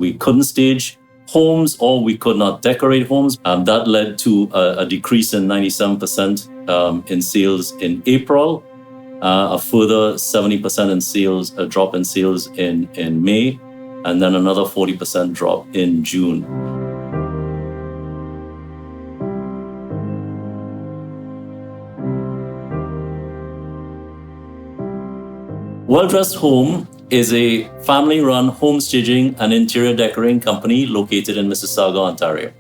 we couldn't stage homes or we could not decorate homes. That led to a decrease in 97% in sales in April, a further 70% in sales, a drop in sales in May, and then another 40% drop in June. Well Dressed Home is a family-run home staging and interior decorating company located in Mississauga, Ontario.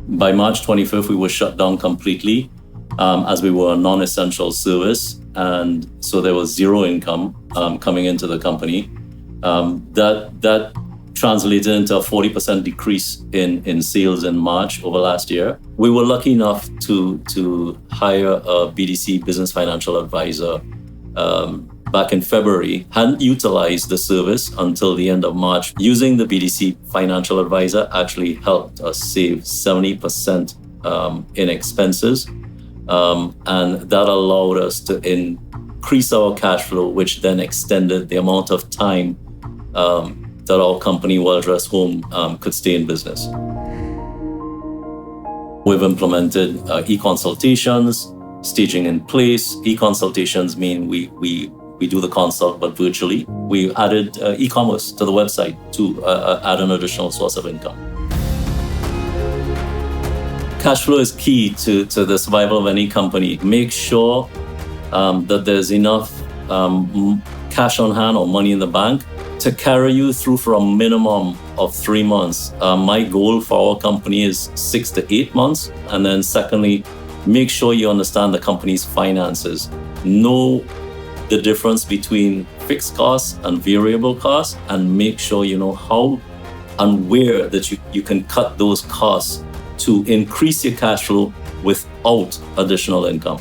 By March 25th, we were shut down completely as we were a non-essential service, and so there was zero income coming into the company. That translated into a 40% decrease in sales in March over last year. We were lucky enough to hire a BDC business financial advisor back in February. Hadn't utilized the service until the end of March. Using the BDC financial advisor actually helped us save 70% in expenses, and that allowed us to increase our cash flow, which then extended the amount of time that our company, Well Dressed Home, could stay in business. We've implemented e-consultations, staging in place. E-consultations mean we do the consult, but virtually. We added e-commerce to the website to add an additional source of income. Cash flow is key to the survival of any company. Make sure that there's enough cash on hand or money in the bank to carry you through for a minimum of 3 months. My goal for our company is 6 to 8 months. And then secondly, make sure you understand the company's finances. Know the difference between fixed costs and variable costs, and make sure you know how and where that you can cut those costs to increase your cash flow without additional income.